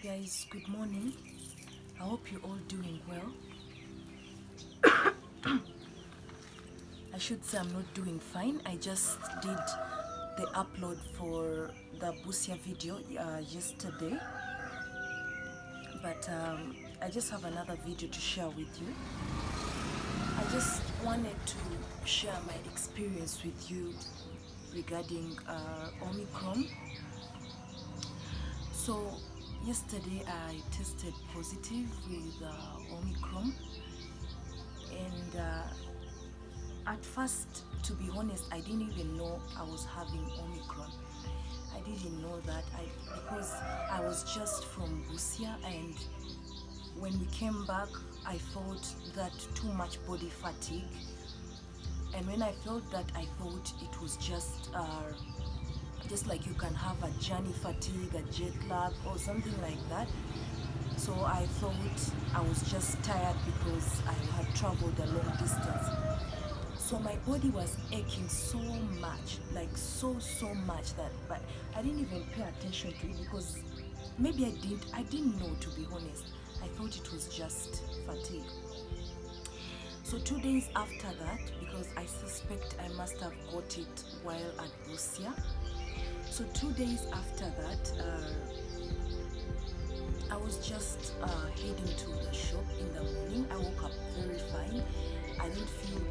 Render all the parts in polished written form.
guys, good morning. I hope you're all doing well. I should say I'm not doing fine. I just did the upload for the Busia video yesterday, but I just have another video to share with you. I just wanted to share my experience with you regarding Omicron. So yesterday I tested positive with Omicron, and at first, to be honest, I didn't even know I was having Omicron. I didn't know that because I was just from Busia, and when we came back I felt that too much body fatigue, and when I felt that I thought it was just like you can have a journey fatigue, a jet lag or something like that. So I thought I was just tired because I had traveled a long distance. So my body was aching so much, like so much, that but I didn't even pay attention to it because maybe I didn't know, to be honest. I thought it was just fatigue. So 2 days after that, because I suspect I must have got it while at Busia. So 2 days after that, I was just heading to the shop in the morning. I woke up very fine. I didn't feel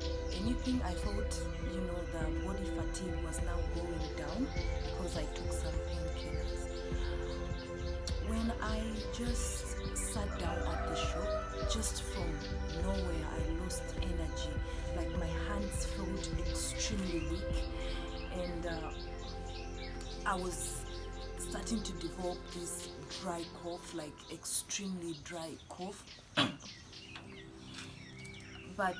anything. I thought, the body fatigue was now going down because I took some painkillers. When I just sat down at the shop, just from nowhere, I lost energy. Like my hands felt extremely weak, and I was starting to develop this dry cough, like extremely dry cough. But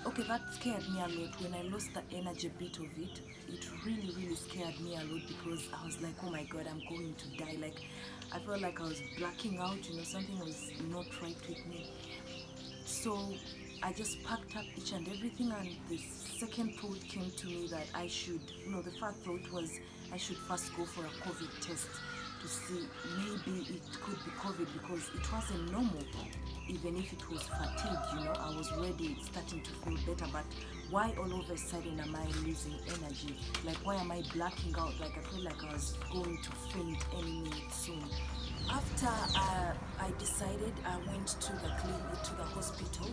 okay, that scared me a lot. When I lost the energy bit of it, it really scared me a lot, because I was like, oh my god, I'm going to die. Like I felt like I was blacking out, something was not right with me. So I just packed up each and everything, and the second thought came to me that I should, the first thought was I should first go for a COVID test to see maybe it could be COVID, because it wasn't normal. Even if it was fatigue, I was already starting to feel better, but why all of a sudden am I losing energy? Like, why am I blacking out? Like, I feel like I was going to faint any minute soon. After I decided, I went to the clinic, to the hospital.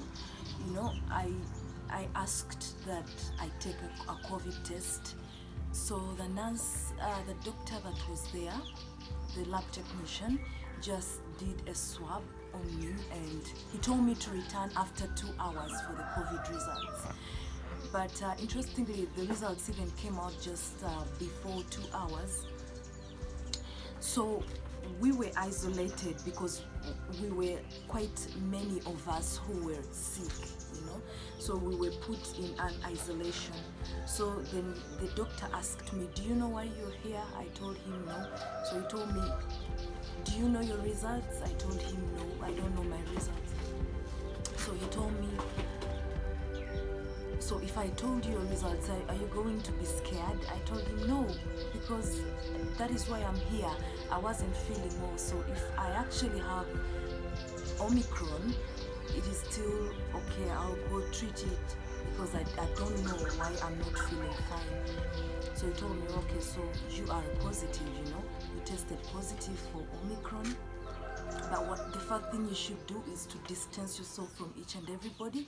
I asked that I take a COVID test. So the nurse, the doctor that was there, the lab technician, just did a swab on me, and he told me to return after 2 hours for the COVID results. But interestingly, the results even came out just before 2 hours. So we were isolated because we were quite many of us who were sick, so we were put in an isolation. So then the doctor asked me, do you know why you're here? I told him no. So he told me, do you know your results? I told him no, I don't know my results. So he told me, so if I told you your results, are you going to be scared? I told him no, because that is why I'm here. I wasn't feeling well. So if I actually have Omicron, it is still okay. I'll go treat it, because I don't know why I'm not feeling fine. So he told me, okay, so you are positive, you tested positive for Omicron. But the first thing you should do is to distance yourself from each and everybody,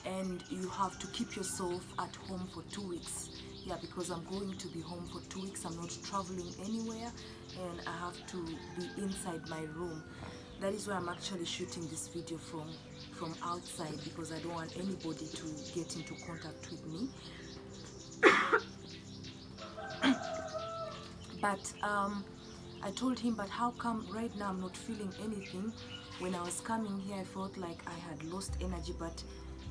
and you have to keep yourself at home for 2 weeks. Yeah, because I'm going to be home for 2 weeks. I'm not traveling anywhere, and I have to be inside my room. That is why I'm actually shooting this video from outside, because I don't want anybody to get into contact with me. But I told him, but how come right now I'm not feeling anything? When I was coming here, I felt like I had lost energy, but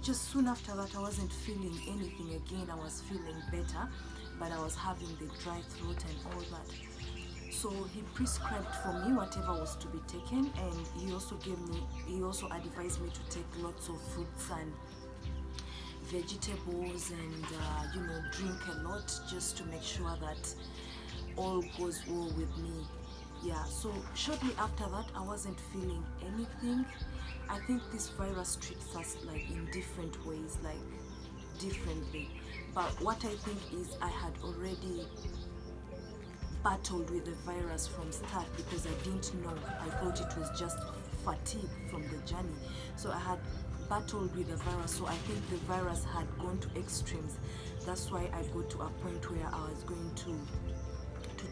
just soon after that I wasn't feeling anything again. I was feeling better, but I was having the dry throat and all that. So he prescribed for me whatever was to be taken, and he also advised me to take lots of fruits and vegetables, and drink a lot, just to make sure that all goes well with me. Yeah, so shortly after that, I wasn't feeling anything. I think this virus treats us like in different ways, like differently. But what I think is I had already battled with the virus from start because I didn't know. I thought it was just fatigue from the journey. So I had battled with the virus. So I think the virus had gone to extremes. That's why I got to a point where I was going to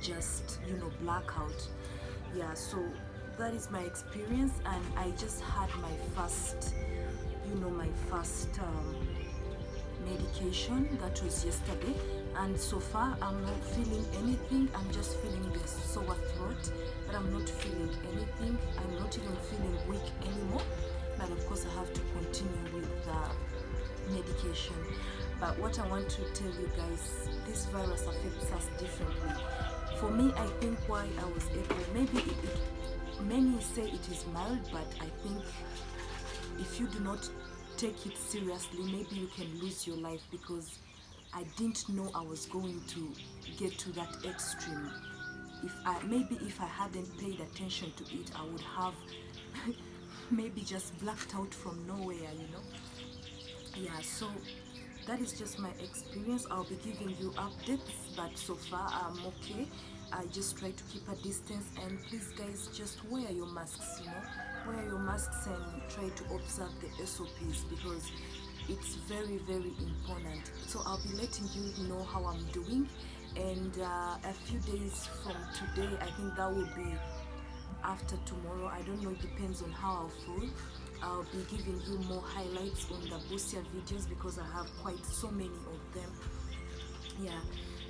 just, you know, black out. Yeah, so that is my experience, and I just had my first, you know, my first medication. That was yesterday, and so far I'm not feeling anything. I'm just feeling this sore throat, but I'm not feeling anything. I'm not even feeling weak anymore, but of course I have to continue with the medication. But what I want to tell you guys, this virus affects us differently. For me, I think why I was able, maybe many say it is mild, but I think if you do not take it seriously, maybe you can lose your life, because I didn't know I was going to get to that extreme. Maybe if I hadn't paid attention to it, I would have maybe just blacked out from nowhere, you know. Yeah, so that is just my experience. I'll be giving you updates, but so far I'm okay. I just try to keep a distance, and please guys, just wear your masks, you know, wear your masks and try to observe the SOPs, because it's very, very important. So I'll be letting you know how I'm doing, and a few days from today, I think that will be after tomorrow, I don't know, it depends on how I'll feel. I'll be giving you more highlights on the Busia videos, because I have quite so many of them. Yeah,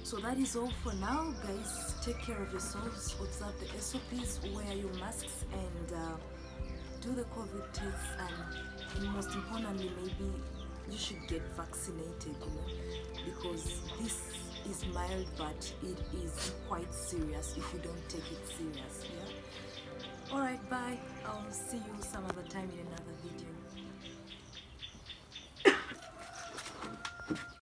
so that is all for now, guys. Take care of yourselves, observe the SOPs, wear your masks, and do the COVID tests, and most importantly, maybe you should get vaccinated, you know, because this is mild, but it is quite serious if you don't take it serious. Yeah. Alright, bye. I'll see you some other time in another video.